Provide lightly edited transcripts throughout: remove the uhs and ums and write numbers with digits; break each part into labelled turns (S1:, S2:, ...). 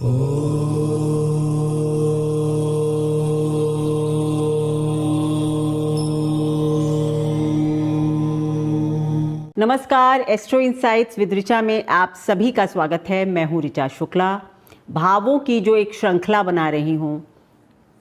S1: नमस्कार, astro insights with Richa में आप सभी का स्वागत है। मैं हूँ ऋचा शुक्ला। भावों की जो एक श्रृंखला बना रही हूँ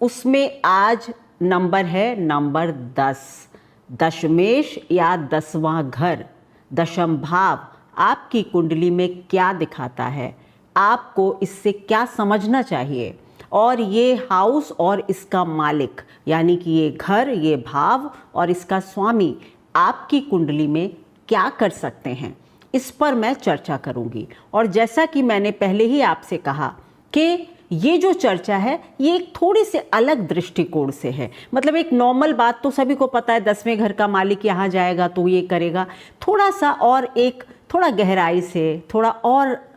S1: उसमें आज नंबर है नंबर 10। दशमेश या 10वां घर, दशम भाव आपकी कुंडली में क्या दिखाता है, आपको इससे क्या समझना चाहिए, और ये हाउस और इसका मालिक यानी कि ये घर, ये भाव और इसका स्वामी आपकी कुंडली में क्या कर सकते हैं, इस पर मैं चर्चा करूंगी। और जैसा कि मैंने पहले ही आपसे कहा कि ये जो चर्चा है ये एक थोड़ी से अलग दृष्टिकोण से है। मतलब एक नॉर्मल बात तो सभी को पता है, 10वें घर का मालिक यहाँ जाएगा तो ये करेगा। थोड़ा सा और एक थोड़ा गहराई से, थोड़ा और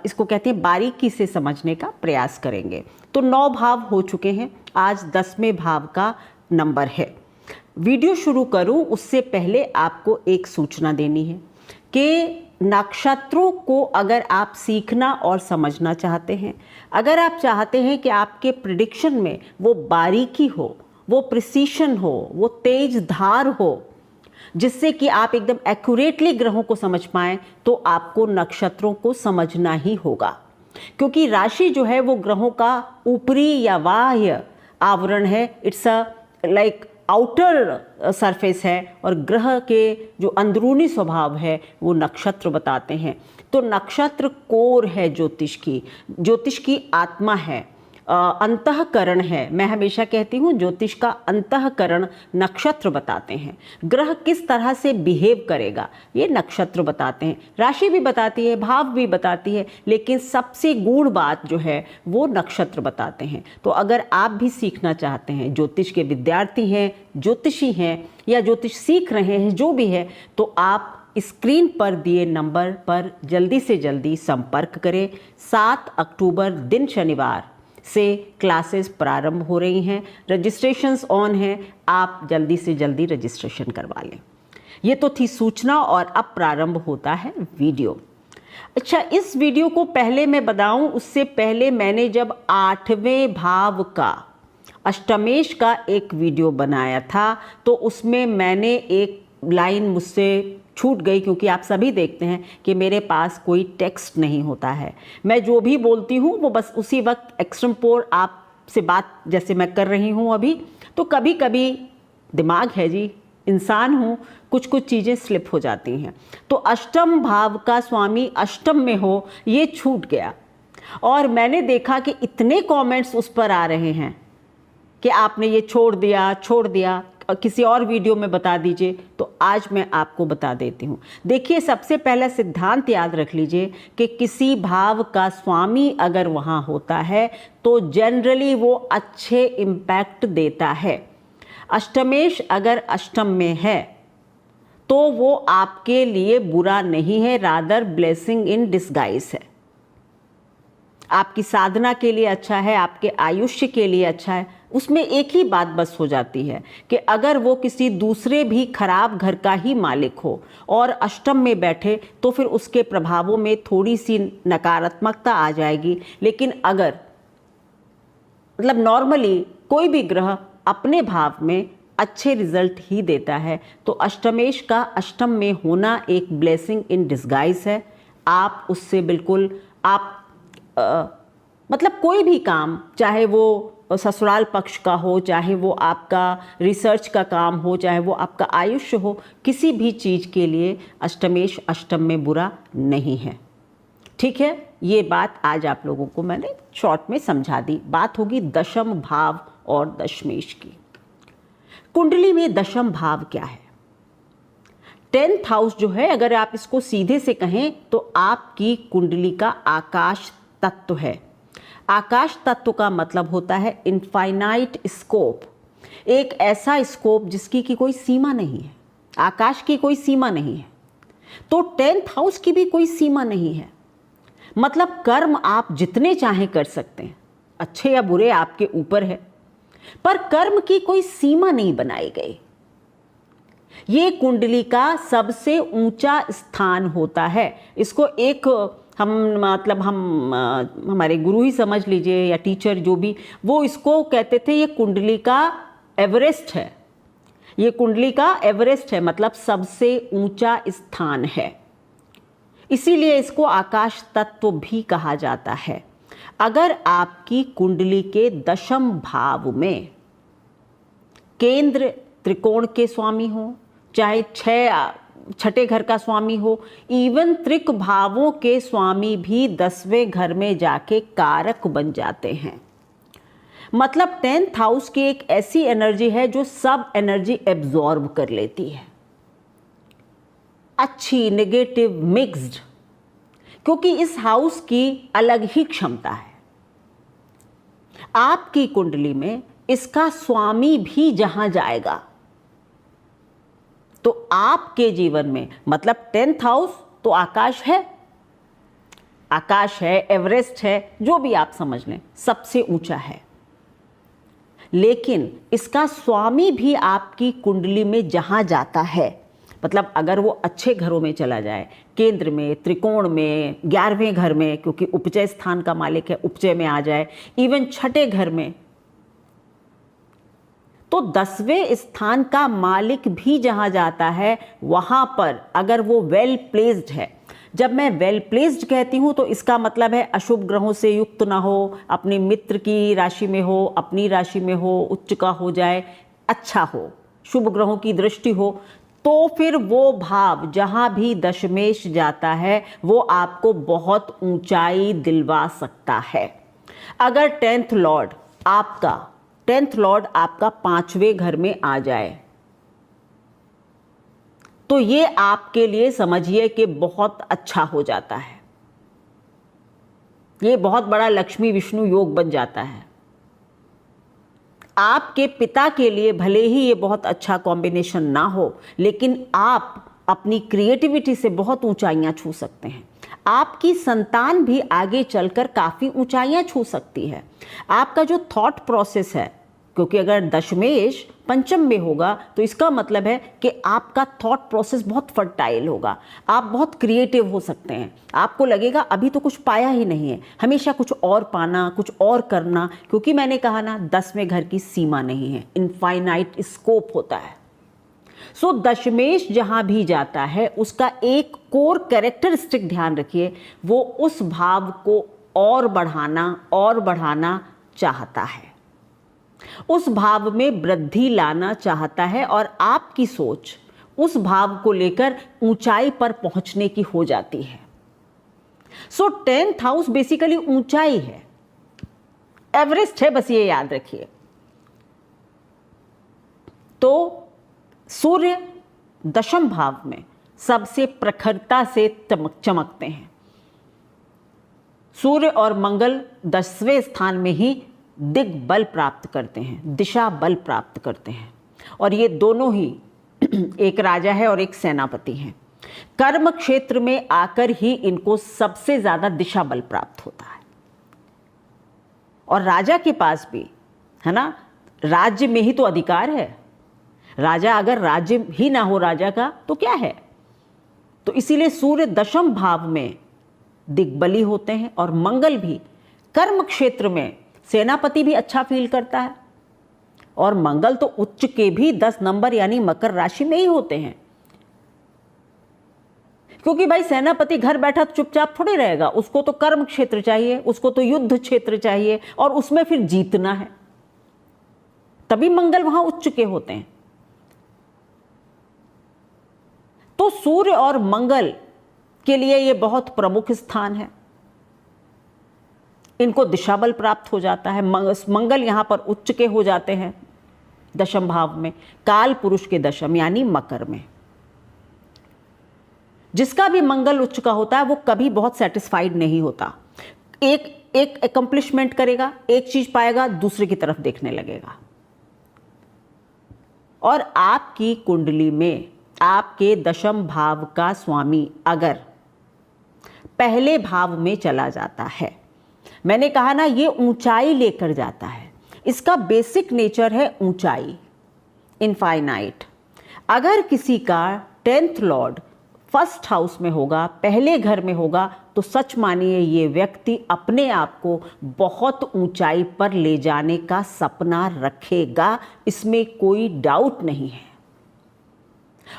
S1: इसको कहते हैं बारीकी से समझने का प्रयास करेंगे। तो 9 भाव हो चुके हैं, आज 10वें भाव का नंबर है। वीडियो शुरू करूं उससे पहले आपको एक सूचना देनी है कि नक्षत्रों को अगर आप सीखना और समझना चाहते हैं, अगर आप चाहते हैं कि आपके प्रिडिक्शन में वो बारीकी हो, वो प्रिसीशन हो, वो तेज धार हो, जिससे कि आप एकदम एक्यूरेटली ग्रहों को समझ पाएं, तो आपको नक्षत्रों को समझना ही होगा। क्योंकि राशि जो है वो ग्रहों का ऊपरी या बाह्य आवरण है। It's a like outer surface है, और ग्रह के जो अंदरूनी स्वभाव है वो नक्षत्र बताते हैं। तो नक्षत्र कोर है ज्योतिष की आत्मा है, अंतःकरण है। मैं हमेशा कहती हूँ ज्योतिष का अंतःकरण नक्षत्र बताते हैं। ग्रह किस तरह से बिहेव करेगा ये नक्षत्र बताते हैं। राशि भी बताती है, भाव भी बताती है, लेकिन सबसे गूढ़ बात जो है वो नक्षत्र बताते हैं। तो अगर आप भी सीखना चाहते हैं, ज्योतिष के विद्यार्थी हैं, ज्योतिषी हैं या ज्योतिष सीख रहे हैं, जो भी है, तो आप स्क्रीन पर दिए नंबर पर जल्दी से जल्दी संपर्क करें। 7 अक्टूबर दिन शनिवार से क्लासेस प्रारंभ हो रही हैं, रजिस्ट्रेशंस ऑन हैं। आप जल्दी से जल्दी रजिस्ट्रेशन करवा लें। ये तो थी सूचना, और अब प्रारंभ होता है वीडियो। अच्छा, इस वीडियो को पहले मैं बताऊं उससे पहले मैंने जब 8वें भाव का अष्टमेश का एक वीडियो बनाया था तो उसमें मैंने एक लाइन मुझसे छूट गई, क्योंकि आप सभी देखते हैं कि मेरे पास कोई टेक्स्ट नहीं होता है। मैं जो भी बोलती हूँ वो बस उसी वक्त एक्सट्रम्पोर आपसे बात जैसे मैं कर रही हूँ अभी। तो कभी कभी दिमाग है जी, इंसान हूँ, कुछ कुछ चीज़ें स्लिप हो जाती हैं। तो अष्टम भाव का स्वामी अष्टम में हो, ये छूट गया। और मैंने देखा कि इतने कॉमेंट्स उस पर आ रहे हैं कि आपने ये छोड़ दिया, किसी और वीडियो में बता दीजिए। तो आज मैं आपको बता देती हूँ। देखिए, सबसे पहला सिद्धांत याद रख लीजिए कि किसी भाव का स्वामी अगर वहाँ होता है तो जनरली वो अच्छे इम्पैक्ट देता है। अष्टमेश अगर अष्टम में है तो वो आपके लिए बुरा नहीं है, रादर ब्लेसिंग इन डिस्गाइज है। आपकी साधना के लिए अच्छा है, आपके आयुष्य के लिए अच्छा है। उसमें एक ही बात बस हो जाती है कि अगर वो किसी दूसरे भी खराब घर का ही मालिक हो और अष्टम में बैठे तो फिर उसके प्रभावों में थोड़ी सी नकारात्मकता आ जाएगी। लेकिन अगर मतलब नॉर्मली कोई भी ग्रह अपने भाव में अच्छे रिजल्ट ही देता है, तो अष्टमेश का अष्टम में होना एक ब्लेसिंग इन डिस्गाइज है। आप उससे बिल्कुल मतलब कोई भी काम, चाहे वो ससुराल पक्ष का हो, चाहे वो आपका रिसर्च का काम हो, चाहे वो आपका आयुष्य हो, किसी भी चीज़ के लिए अष्टमेश अष्टम में बुरा नहीं है। ठीक है, ये बात आज आप लोगों को मैंने शॉर्ट में समझा दी। बात होगी दशम भाव और दशमेश की। कुंडली में दशम भाव क्या है? 10th हाउस जो है, अगर आप इसको सीधे से कहें तो आपकी कुंडली का आकाश तत्व है। आकाश तत्व का मतलब होता है इनफाइनाइट स्कोप, एक ऐसा स्कोप जिसकी की कोई सीमा नहीं है। आकाश की कोई सीमा नहीं है, तो 10th हाउस की भी कोई सीमा नहीं है। मतलब कर्म आप जितने चाहें कर सकते हैं, अच्छे या बुरे आपके ऊपर है, पर कर्म की कोई सीमा नहीं बनाई गई। ये कुंडली का सबसे ऊंचा स्थान होता है। इसको एक हमारे गुरु ही समझ लीजिए या टीचर जो भी, वो इसको कहते थे ये कुंडली का एवरेस्ट है, ये कुंडली का एवरेस्ट है, मतलब सबसे ऊंचा स्थान है। इसीलिए इसको आकाश तत्व भी कहा जाता है। अगर आपकी कुंडली के दशम भाव में केंद्र त्रिकोण के स्वामी हो, चाहे छठे घर का स्वामी हो, इवन त्रिक भावों के स्वामी भी 10वें घर में जाके कारक बन जाते हैं। मतलब 10th हाउस की एक ऐसी एनर्जी है जो सब एनर्जी एब्जॉर्ब कर लेती है, अच्छी नेगेटिव मिक्स्ड, क्योंकि इस हाउस की अलग ही क्षमता है। आपकी कुंडली में इसका स्वामी भी जहां जाएगा तो आपके जीवन में, मतलब 10th हाउस तो आकाश है, आकाश है, एवरेस्ट है, जो भी आप समझ लें, सबसे ऊंचा है। लेकिन इसका स्वामी भी आपकी कुंडली में जहां जाता है, मतलब अगर वो अच्छे घरों में चला जाए, केंद्र में, त्रिकोण में, 11वें घर में, क्योंकि उपजय स्थान का मालिक है, उपजय में आ जाए, इवन छठे घर में, तो 10वें स्थान का मालिक भी जहां जाता है वहां पर अगर वो वेल प्लेस्ड है। जब मैं वेल प्लेस्ड कहती हूं तो इसका मतलब है अशुभ ग्रहों से युक्त ना हो, अपने मित्र की राशि में हो, अपनी राशि में हो, उच्च का हो जाए, अच्छा हो, शुभ ग्रहों की दृष्टि हो, तो फिर वो भाव जहां भी दशमेश जाता है वो आपको बहुत ऊंचाई दिलवा सकता है। अगर 10th लॉर्ड आपका 5वें घर में आ जाए तो ये आपके लिए समझिए कि बहुत अच्छा हो जाता है, ये बहुत बड़ा लक्ष्मी विष्णु योग बन जाता है। आपके पिता के लिए भले ही ये बहुत अच्छा कॉम्बिनेशन ना हो, लेकिन आप अपनी क्रिएटिविटी से बहुत ऊंचाइयां छू सकते हैं। आपकी संतान भी आगे चलकर काफ़ी ऊंचाइयां छू सकती है। आपका जो थॉट प्रोसेस है, क्योंकि अगर दशमेश पंचम में होगा तो इसका मतलब है कि आपका थॉट प्रोसेस बहुत फर्टाइल होगा, आप बहुत क्रिएटिव हो सकते हैं। आपको लगेगा अभी तो कुछ पाया ही नहीं है, हमेशा कुछ और पाना, कुछ और करना, क्योंकि मैंने कहा ना 10वें घर की सीमा नहीं है, इनफाइनाइट स्कोप होता है। सो दशमेश जहां भी जाता है उसका एक कोर कैरेक्टरिस्टिक ध्यान रखिए, वो उस भाव को और बढ़ाना चाहता है, उस भाव में वृद्धि लाना चाहता है, और आपकी सोच उस भाव को लेकर ऊंचाई पर पहुंचने की हो जाती है। सो 10th हाउस बेसिकली ऊंचाई है, एवरेस्ट है, बस ये याद रखिए। तो सूर्य दशम भाव में सबसे प्रखरता से चमकते हैं। सूर्य और मंगल 10वें स्थान में ही दिग्बल प्राप्त करते हैं, दिशा बल प्राप्त करते हैं, और ये दोनों ही एक राजा है और एक सेनापति हैं। कर्म क्षेत्र में आकर ही इनको सबसे ज्यादा दिशा बल प्राप्त होता है। और राजा के पास भी है ना, राज्य में ही तो अधिकार है। राजा अगर राज्य ही ना हो राजा का तो क्या है। तो इसीलिए सूर्य दशम भाव में दिग्बली होते हैं, और मंगल भी कर्म क्षेत्र में सेनापति भी अच्छा फील करता है, और मंगल तो उच्च के भी 10 नंबर यानी मकर राशि में ही होते हैं। क्योंकि भाई सेनापति घर बैठा चुपचाप थोड़े रहेगा, उसको तो कर्म क्षेत्र चाहिए, उसको तो युद्ध क्षेत्र चाहिए, और उसमें फिर जीतना है, तभी मंगल वहां उच्च के होते हैं। तो सूर्य और मंगल के लिए यह बहुत प्रमुख स्थान है, इनको दिशा बल प्राप्त हो जाता है। मंगल यहां पर उच्च के हो जाते हैं दशम भाव में, काल पुरुष के दशम यानी मकर में। जिसका भी मंगल उच्च का होता है वो कभी बहुत सेटिस्फाइड नहीं होता, एक अकम्प्लिशमेंट करेगा, एक चीज पाएगा, दूसरे की तरफ देखने लगेगा। और आपकी कुंडली में आपके दशम भाव का स्वामी अगर पहले भाव में चला जाता है, मैंने कहा ना ये ऊंचाई लेकर जाता है, इसका बेसिक नेचर है ऊंचाई, इनफाइनाइट। अगर किसी का 10th लॉर्ड फर्स्ट हाउस में होगा, पहले घर में होगा, तो सच मानिए ये व्यक्ति अपने आप को बहुत ऊंचाई पर ले जाने का सपना रखेगा, इसमें कोई डाउट नहीं है।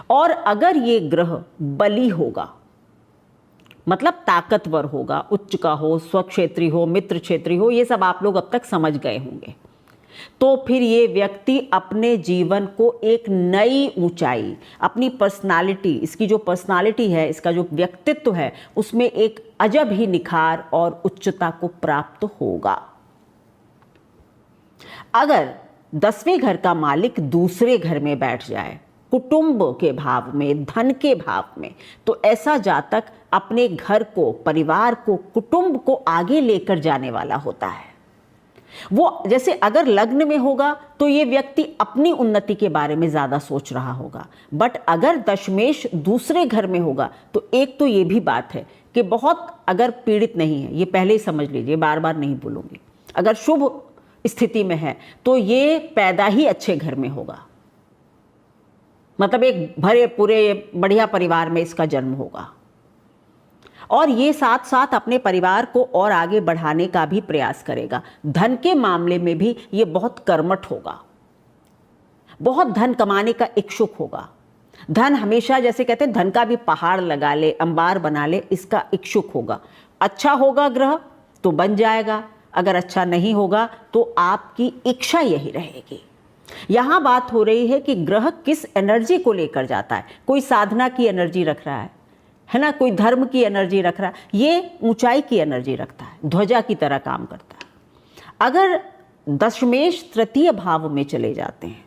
S1: और अगर ये ग्रह बली होगा, मतलब ताकतवर होगा, उच्च का हो, स्वक्षेत्री हो, मित्र क्षेत्री हो, ये सब आप लोग अब तक समझ गए होंगे, तो फिर ये व्यक्ति अपने जीवन को एक नई ऊंचाई, अपनी पर्सनालिटी, इसकी जो पर्सनालिटी है, इसका जो व्यक्तित्व है, उसमें एक अजब ही निखार और उच्चता को प्राप्त होगा। अगर 10वें घर का मालिक दूसरे घर में बैठ जाए, कुटुंब के भाव में, धन के भाव में, तो ऐसा जातक अपने घर को, परिवार को, कुटुंब को आगे लेकर जाने वाला होता है। वो जैसे अगर लग्न में होगा तो ये व्यक्ति अपनी उन्नति के बारे में ज़्यादा सोच रहा होगा, बट अगर दशमेश दूसरे घर में होगा तो एक तो ये भी बात है कि बहुत अगर पीड़ित नहीं है, ये पहले ही समझ लीजिए, बार बार नहीं बोलूँगी, अगर शुभ स्थिति में है तो ये पैदा ही अच्छे घर में होगा, मतलब एक भरे पूरे बढ़िया परिवार में इसका जन्म होगा। और ये साथ साथ अपने परिवार को और आगे बढ़ाने का भी प्रयास करेगा। धन के मामले में भी ये बहुत कर्मठ होगा, बहुत धन कमाने का इच्छुक होगा। धन हमेशा, जैसे कहते हैं, धन का भी पहाड़ लगा ले, अंबार बना ले, इसका इच्छुक होगा। अच्छा होगा ग्रह तो बन जाएगा, अगर अच्छा नहीं होगा तो आपकी इच्छा यही रहेगी। यहां बात हो रही है कि ग्रह किस एनर्जी को लेकर जाता है। कोई साधना की एनर्जी रख रहा है ना, कोई धर्म की एनर्जी रख रहा है, ये ऊंचाई की एनर्जी रखता है, ध्वजा की तरह काम करता है। अगर दशमेश तृतीय भाव में चले जाते हैं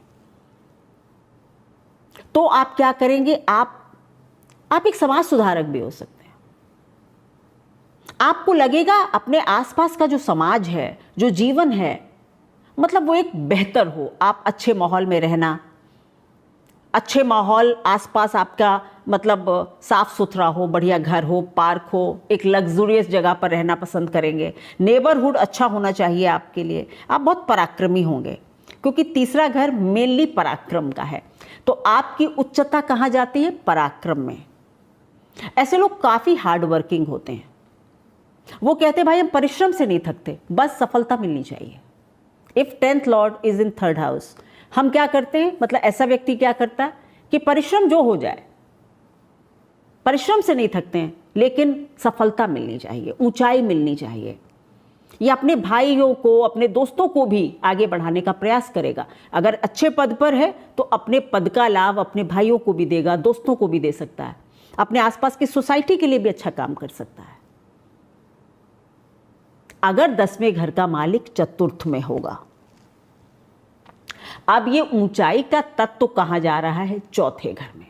S1: तो आप क्या करेंगे, आप एक समाज सुधारक भी हो सकते हैं। आपको लगेगा अपने आसपास का जो समाज है, जो जीवन है, मतलब वो एक बेहतर हो। आप अच्छे माहौल में रहना, अच्छे माहौल आसपास आपका, मतलब साफ सुथरा हो, बढ़िया घर हो, पार्क हो, एक लग्जूरियस जगह पर रहना पसंद करेंगे। नेबरहुड अच्छा होना चाहिए आपके लिए। आप बहुत पराक्रमी होंगे, क्योंकि तीसरा घर मेनली पराक्रम का है। तो आपकी उच्चता कहाँ जाती है? पराक्रम में। ऐसे लोग काफ़ी हार्ड वर्किंग होते हैं। वो कहते हैं भाई हम परिश्रम से नहीं थकते, बस सफलता मिलनी चाहिए। If 10th Lord is in 3rd house, हम क्या करते हैं, मतलब ऐसा व्यक्ति क्या करता है कि परिश्रम जो हो जाए, परिश्रम से नहीं थकते हैं, लेकिन सफलता मिलनी चाहिए, ऊंचाई मिलनी चाहिए। ये अपने भाइयों को, अपने दोस्तों को भी आगे बढ़ाने का प्रयास करेगा। अगर अच्छे पद पर है तो अपने पद का लाभ अपने भाइयों को भी देगा, दोस्तों को भी दे सकता है, अपने आसपास की सोसाइटी के लिए भी अच्छा काम कर सकता है। अगर 10वें घर का मालिक चतुर्थ में होगा, अब ये ऊंचाई का तत्व कहां जा रहा है? चौथे घर में।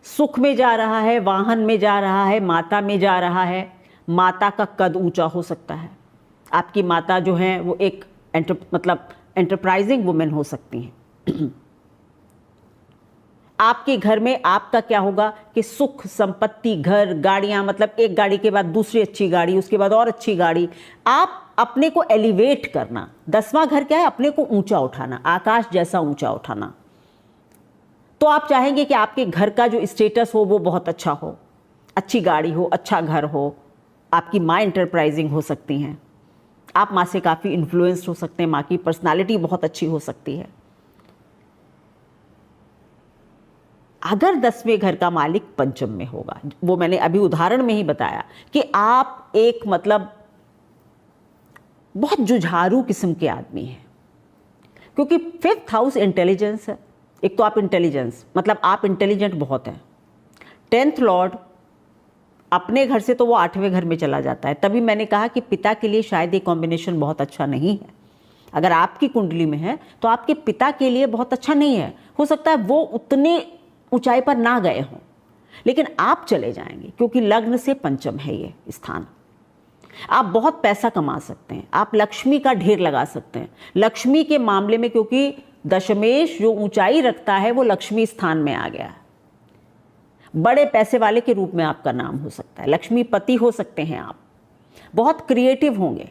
S1: सुख में जा रहा है, वाहन में जा रहा है, माता में जा रहा है। माता का कद ऊंचा हो सकता है। आपकी माता जो है वो एक एंटरप्राइजिंग वुमेन हो सकती हैं। आपके घर में आपका क्या होगा कि सुख, संपत्ति, घर, गाड़ियां, मतलब एक गाड़ी के बाद दूसरी अच्छी गाड़ी, उसके बाद और अच्छी गाड़ी। आप अपने को एलिवेट करना। 10वां घर क्या है? अपने को ऊंचा उठाना, आकाश जैसा ऊंचा उठाना। तो आप चाहेंगे कि आपके घर का जो स्टेटस हो वो बहुत अच्छा हो, अच्छी गाड़ी हो, अच्छा घर हो। आपकी माँ एंटरप्राइजिंग हो सकती हैं, आप माँ से काफ़ी इन्फ्लुएंस्ड हो सकते हैं, माँ की पर्सनालिटी बहुत अच्छी हो सकती है। अगर 10वें घर का मालिक पंचम में होगा, वो मैंने अभी उदाहरण में ही बताया कि आप एक मतलब बहुत जुझारू किस्म के आदमी हैं, क्योंकि 5th हाउस इंटेलिजेंस है। एक तो आप इंटेलिजेंस, मतलब आप इंटेलिजेंट बहुत हैं। 10th लॉर्ड अपने घर से तो वो 8वें घर में चला जाता है। तभी मैंने कहा कि पिता के लिए शायद ये कॉम्बिनेशन बहुत अच्छा नहीं है। अगर आपकी कुंडली में है तो आपके पिता के लिए बहुत अच्छा नहीं है। हो सकता है वो उतने ऊंचाई पर ना गए हों, लेकिन आप चले जाएंगे, क्योंकि लग्न से पंचम है ये स्थान। आप बहुत पैसा कमा सकते हैं, आप लक्ष्मी का ढेर लगा सकते हैं। लक्ष्मी के मामले में, क्योंकि दशमेश जो ऊंचाई रखता है वो लक्ष्मी स्थान में आ गया है। बड़े पैसे वाले के रूप में आपका नाम हो सकता है, लक्ष्मीपति हो सकते हैं आप। बहुत क्रिएटिव होंगे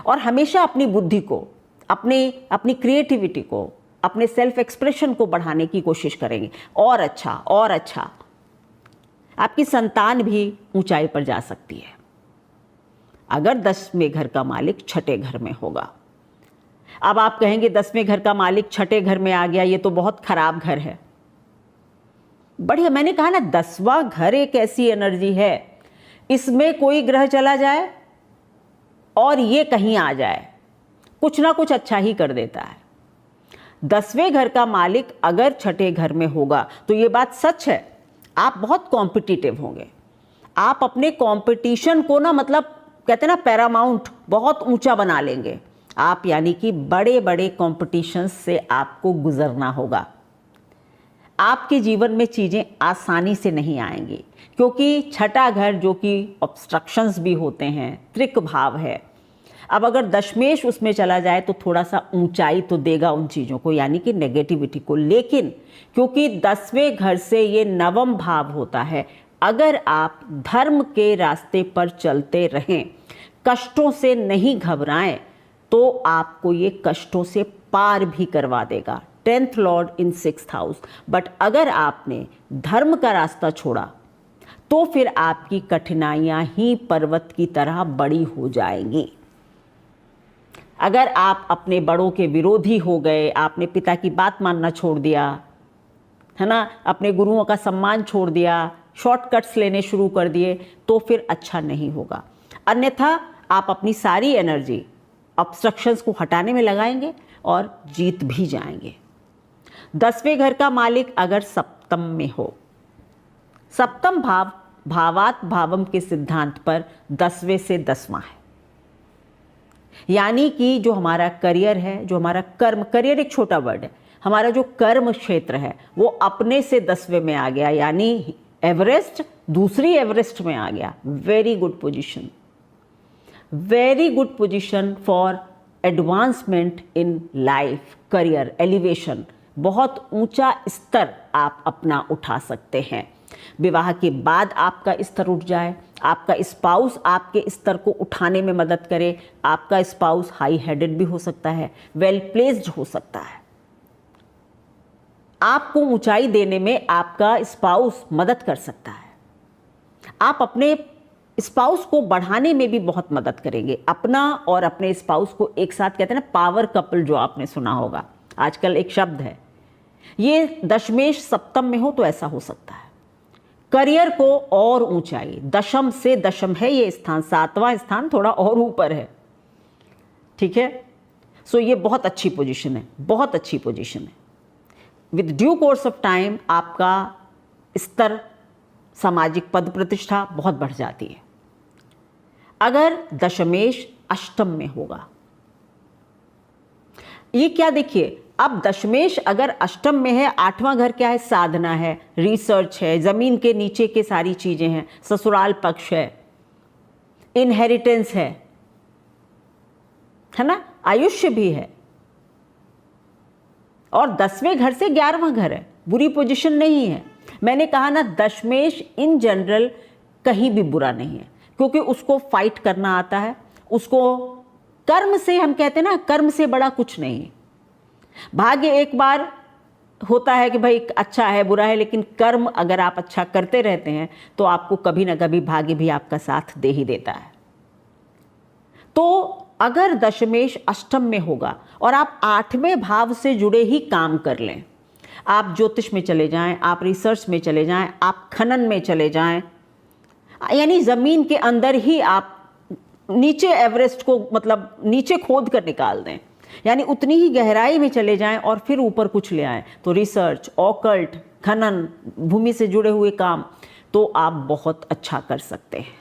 S1: और हमेशा अपनी बुद्धि को, अपनी क्रिएटिविटी को, अपने सेल्फ एक्सप्रेशन को बढ़ाने की कोशिश करेंगे, और अच्छा और अच्छा। आपकी संतान भी ऊंचाई पर जा सकती है अगर 10वें घर का मालिक छठे घर में होगा। अब आप कहेंगे 10वें घर का मालिक छठे घर में आ गया, ये तो बहुत खराब घर है। बढ़िया, मैंने कहा ना 10वां घर एक ऐसी एनर्जी है, इसमें कोई ग्रह चला जाए और ये कहीं आ जाए, कुछ ना कुछ अच्छा ही कर देता है। 10वें घर का मालिक अगर छठे घर में होगा तो ये बात सच है, आप बहुत कॉम्पिटिटिव होंगे। आप अपने कंपटीशन को ना, मतलब कहते हैं ना पैरामाउंट, बहुत ऊंचा बना लेंगे आप, यानी कि बड़े बड़े कॉम्पिटिशन्स से आपको गुजरना होगा। आपके जीवन में चीज़ें आसानी से नहीं आएंगी, क्योंकि छठा घर जो कि ऑब्स्ट्रक्शंस भी होते हैं, त्रिक भाव है। अब अगर दशमेश उसमें चला जाए तो थोड़ा सा ऊंचाई तो देगा उन चीज़ों को, यानी कि नेगेटिविटी को। लेकिन क्योंकि 10वें घर से ये नवम भाव होता है, अगर आप धर्म के रास्ते पर चलते रहें, कष्टों से नहीं घबराएं, तो आपको ये कष्टों से पार भी करवा देगा। 10th Lord in 6th house. But अगर आपने धर्म का रास्ता छोड़ा तो फिर आपकी कठिनाइयां ही पर्वत की तरह बड़ी हो जाएंगी। अगर आप अपने बड़ों के विरोधी हो गए, आपने पिता की बात मानना छोड़ दिया है ना, अपने गुरुओं का सम्मान छोड़ दिया, शॉर्टकट्स लेने शुरू कर दिए, तो फिर अच्छा नहीं होगा। अन्यथा आप अपनी सारी एनर्जी ऑब्स्ट्रक्शंस को हटाने में लगाएंगे और जीत भी जाएंगे। 10वें घर का मालिक अगर सप्तम में हो, सप्तम भाव भावात भावम के सिद्धांत पर 10वें से 10वां है, यानी कि जो हमारा करियर है, जो हमारा कर्म, करियर एक छोटा वर्ड है, हमारा जो कर्म क्षेत्र है वो अपने से 10वें में आ गया, यानी एवरेस्ट दूसरी एवरेस्ट में आ गया। Very good position, very good position for advancement in life, career elevation. बहुत ऊंचा स्तर आप अपना उठा सकते हैं। विवाह के बाद आपका स्तर उठ जाए, आपका स्पाउस आपके स्तर को उठाने में मदद करे। आपका स्पाउस हाई हेडेड भी हो सकता है, वेल प्लेस्ड हो सकता है। आपको ऊंचाई देने में आपका स्पाउस मदद कर सकता है। आप अपने स्पाउस को बढ़ाने में भी बहुत मदद करेंगे। अपना और अपने स्पाउस को एक साथ, कहते हैं ना पावर कपल, जो आपने सुना होगा, आजकल एक शब्द है। ये दशमेश सप्तम में हो तो ऐसा हो सकता है। करियर को और ऊंचाई, दशम से दशम है ये स्थान, 7वां स्थान थोड़ा और ऊपर है, ठीक है। सो ये बहुत अच्छी पोजीशन है, बहुत अच्छी पोजीशन है। With due course of time आपका स्तर, सामाजिक पद प्रतिष्ठा बहुत बढ़ जाती है। अगर दशमेश अष्टम में होगा, ये क्या देखिए, अब दशमेश अगर अष्टम में है, 8वां घर क्या है, साधना है, रिसर्च है, जमीन के नीचे के सारी चीजें हैं, ससुराल पक्ष है, इनहेरिटेंस है ना, आयुष्य भी है। और 10वें घर से 11वां घर है, बुरी पोजीशन नहीं है। मैंने कहा ना, दशमेश इन जनरल कहीं भी बुरा नहीं है, क्योंकि उसको फाइट करना आता है, उसको कर्म से, हम कहते हैं ना कर्म से बड़ा कुछ नहीं। भाग्य एक बार होता है कि भाई अच्छा है बुरा है, लेकिन कर्म अगर आप अच्छा करते रहते हैं तो आपको कभी ना कभी भाग्य भी आपका साथ दे ही देता है। तो अगर दशमेश अष्टम में होगा और आप 8वें भाव से जुड़े ही काम कर लें, आप ज्योतिष में चले जाएं, आप रिसर्च में चले जाएं, आप खनन में चले जाएं, यानी ज़मीन के अंदर ही आप नीचे एवरेस्ट को, मतलब नीचे खोद कर निकाल दें, यानी उतनी ही गहराई में चले जाएं और फिर ऊपर कुछ ले आएं, तो रिसर्च, ऑकल्ट, खनन, भूमि से जुड़े हुए काम, तो आप बहुत अच्छा कर सकते हैं।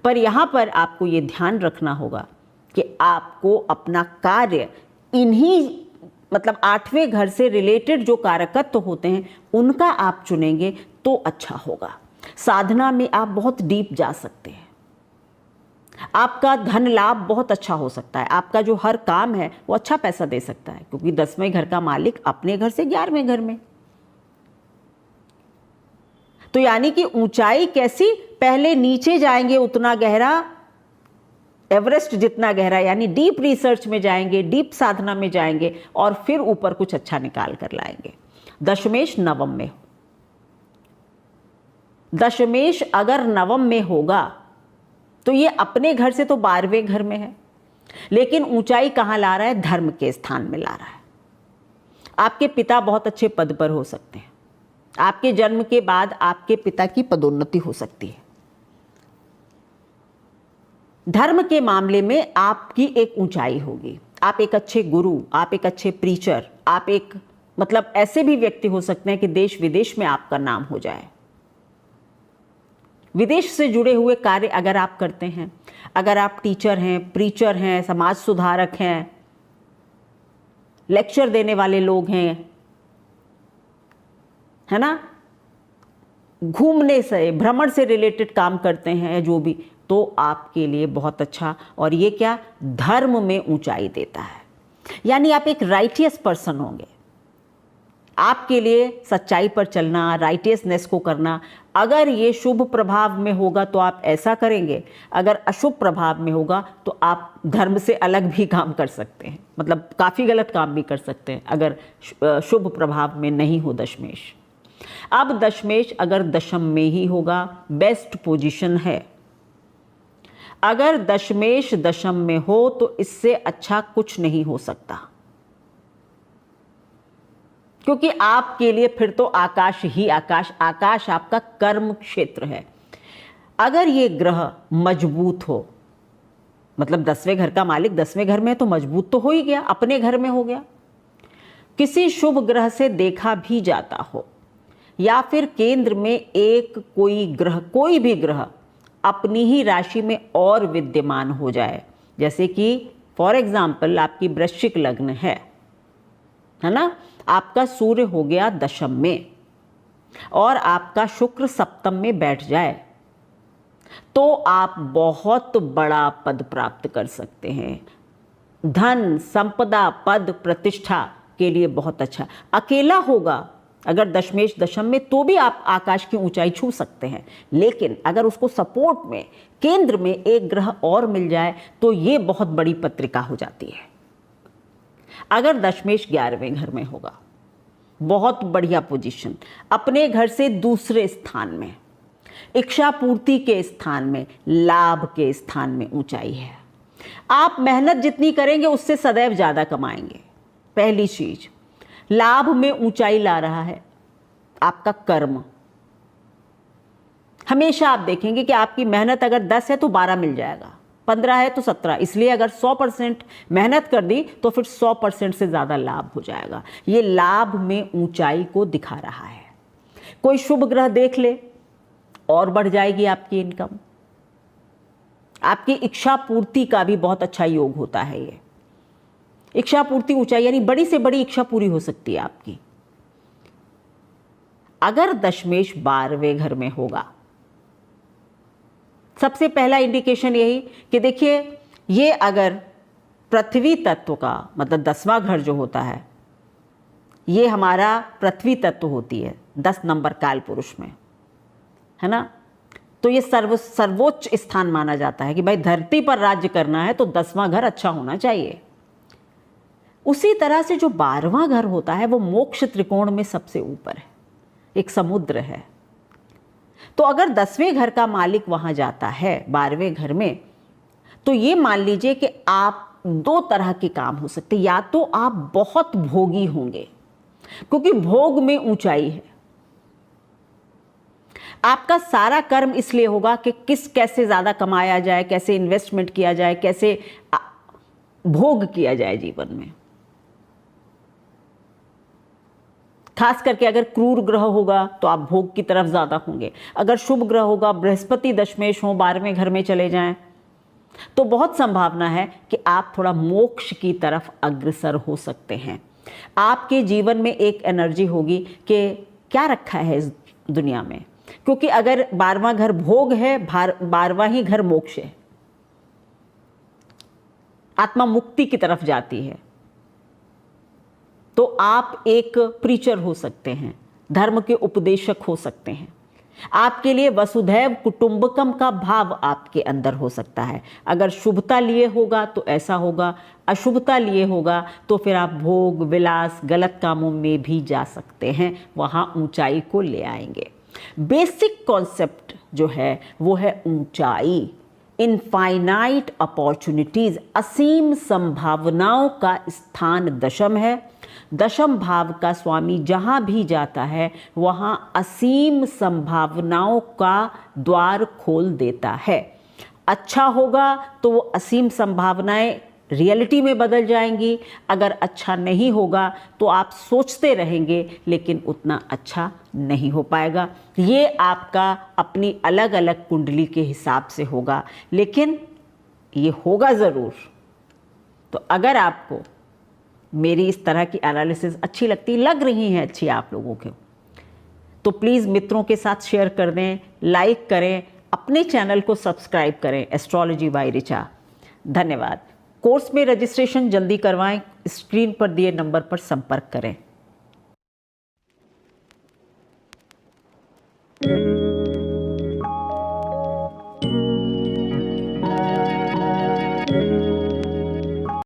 S1: पर यहाँ पर आपको ये ध्यान रखना होगा कि आपको अपना कार्य इन्हीं, मतलब 8वें घर से रिलेटेड जो कारकत्व होते हैं उनका आप चुनेंगे तो अच्छा होगा। साधना में आप बहुत डीप जा सकते हैं, आपका धन लाभ बहुत अच्छा हो सकता है, आपका जो हर काम है वो अच्छा पैसा दे सकता है, क्योंकि 10वें घर का मालिक अपने घर से 11वें घर में। तो यानी कि ऊंचाई कैसी, पहले नीचे जाएंगे उतना गहरा एवरेस्ट जितना गहरा, यानी डीप रिसर्च में जाएंगे, डीप साधना में जाएंगे और फिर ऊपर कुछ अच्छा निकाल कर लाएंगे। दशमेश नवम में, दशमेश अगर नवम में होगा तो ये अपने घर से तो 12वें घर में है, लेकिन ऊंचाई कहाँ ला रहा है? धर्म के स्थान में ला रहा है। आपके पिता बहुत अच्छे पद पर हो सकते हैं, आपके जन्म के बाद आपके पिता की पदोन्नति हो सकती है। धर्म के मामले में आपकी एक ऊंचाई होगी, आप एक अच्छे गुरु, आप एक अच्छे प्रीचर, आप एक मतलब ऐसे भी व्यक्ति हो सकते हैं कि देश विदेश में आपका नाम हो जाए। विदेश से जुड़े हुए कार्य अगर आप करते हैं, अगर आप टीचर हैं, प्रीचर हैं, समाज सुधारक हैं, लेक्चर देने वाले लोग हैं, है ना, घूमने से, भ्रमण से रिलेटेड काम करते हैं जो भी, तो आपके लिए बहुत अच्छा। और ये क्या? धर्म में ऊंचाई देता है, यानी आप एक राइटियस पर्सन होंगे। आपके लिए सच्चाई पर चलना, राइटियसनेस को करना, अगर ये शुभ प्रभाव में होगा तो आप ऐसा करेंगे, अगर अशुभ प्रभाव में होगा तो आप धर्म से अलग भी काम कर सकते हैं, मतलब काफ़ी गलत काम भी कर सकते हैं अगर शुभ प्रभाव में नहीं हो दशमेश। अब दशमेश अगर दशम में ही होगा, बेस्ट पोजीशन है। अगर दशमेश दशम में हो तो इससे अच्छा कुछ नहीं हो सकता, क्योंकि आपके लिए फिर तो आकाश ही आकाश, आकाश आपका कर्म क्षेत्र है। अगर ये ग्रह मजबूत हो, मतलब 10वें घर का मालिक 10वें घर में तो मजबूत तो हो ही गया, अपने घर में हो गया। किसी शुभ ग्रह से देखा भी जाता हो, या फिर केंद्र में एक कोई ग्रह, कोई भी ग्रह अपनी ही राशि में और विद्यमान हो जाए, जैसे कि फॉर एग्जाम्पल आपकी वृश्चिक लग्न है ना, आपका सूर्य हो गया दशम में और आपका शुक्र सप्तम में बैठ जाए, तो आप बहुत बड़ा पद प्राप्त कर सकते हैं। धन, संपदा, पद, प्रतिष्ठा के लिए बहुत अच्छा। अकेला होगा अगर दशमेश दशम में तो भी आप आकाश की ऊंचाई छू सकते हैं, लेकिन अगर उसको सपोर्ट में केंद्र में एक ग्रह और मिल जाए तो ये बहुत बड़ी पत्रिका हो जाती है। अगर दशमेश 11वें घर में होगा, बहुत बढ़िया पोजीशन, अपने घर से दूसरे स्थान में, इच्छा पूर्ति के स्थान में, लाभ के स्थान में ऊंचाई है। आप मेहनत जितनी करेंगे उससे सदैव ज़्यादा कमाएंगे। पहली चीज, लाभ में ऊंचाई ला रहा है आपका कर्म। हमेशा आप देखेंगे कि आपकी मेहनत अगर 10 है तो 12 मिल जाएगा, 15 है तो 17, इसलिए अगर 100% मेहनत कर दी तो फिर 100% से ज़्यादा लाभ हो जाएगा। ये लाभ में ऊंचाई को दिखा रहा है। कोई शुभ ग्रह देख ले और बढ़ जाएगी आपकी इनकम। आपकी इच्छा पूर्ति का भी बहुत अच्छा योग होता है। ये इच्छा पूर्ति ऊंचाई, यानी बड़ी से बड़ी इच्छा पूरी हो सकती है आपकी। अगर दशमेश 12वें घर में होगा, सबसे पहला इंडिकेशन यही कि देखिए, ये अगर पृथ्वी तत्व का मतलब 10वां घर जो होता है, ये हमारा पृथ्वी तत्व होती है 10 नंबर काल पुरुष में, है ना, तो ये सर्वोच्च स्थान माना जाता है कि भाई धरती पर राज्य करना है तो 10वां घर अच्छा होना चाहिए। उसी तरह से जो 12वां घर होता है वो मोक्ष त्रिकोण में सबसे ऊपर है, एक समुद्र है। तो अगर 10वें घर का मालिक वहां जाता है 12वें घर में, तो ये मान लीजिए कि आप 2 तरह के काम हो सकते हैं। या तो आप बहुत भोगी होंगे, क्योंकि भोग में ऊंचाई है। आपका सारा कर्म इसलिए होगा कि कैसे ज्यादा कमाया जाए, कैसे इन्वेस्टमेंट किया जाए, कैसे भोग किया जाए जीवन में। खास करके अगर क्रूर ग्रह होगा तो आप भोग की तरफ ज्यादा होंगे। अगर शुभ ग्रह होगा, बृहस्पति दशमेश हो, 12वें घर में चले जाएं, तो बहुत संभावना है कि आप थोड़ा मोक्ष की तरफ अग्रसर हो सकते हैं। आपके जीवन में एक एनर्जी होगी कि क्या रखा है इस दुनिया में, क्योंकि अगर 12वां घर भोग है, 12वां ही घर मोक्ष है, आत्मा मुक्ति की तरफ जाती है। तो आप एक प्रीचर हो सकते हैं, धर्म के उपदेशक हो सकते हैं, आपके लिए वसुधैव कुटुंबकम का भाव आपके अंदर हो सकता है। अगर शुभता लिए होगा तो ऐसा होगा, अशुभता लिए होगा तो फिर आप भोग विलास गलत कामों में भी जा सकते हैं, वहाँ ऊंचाई को ले आएंगे। बेसिक कॉन्सेप्ट जो है वो है ऊंचाई, इनफाइनाइट अपॉर्चुनिटीज, असीम संभावनाओं का स्थान दशम है। दशम भाव का स्वामी जहाँ भी जाता है वहाँ असीम संभावनाओं का द्वार खोल देता है। अच्छा होगा तो वो असीम संभावनाएं रियलिटी में बदल जाएंगी, अगर अच्छा नहीं होगा तो आप सोचते रहेंगे लेकिन उतना अच्छा नहीं हो पाएगा। ये आपका अपनी अलग अलग कुंडली के हिसाब से होगा, लेकिन ये होगा ज़रूर। तो अगर आपको मेरी इस तरह की एनालिसिस अच्छी लगती लग रही हैं अच्छी आप लोगों को, तो प्लीज़ मित्रों के साथ शेयर कर दें, लाइक करें, अपने चैनल को सब्सक्राइब करें एस्ट्रोलॉजी बाय ऋचा। धन्यवाद। कोर्स में रजिस्ट्रेशन जल्दी करवाएं, स्क्रीन पर दिए नंबर पर संपर्क करें।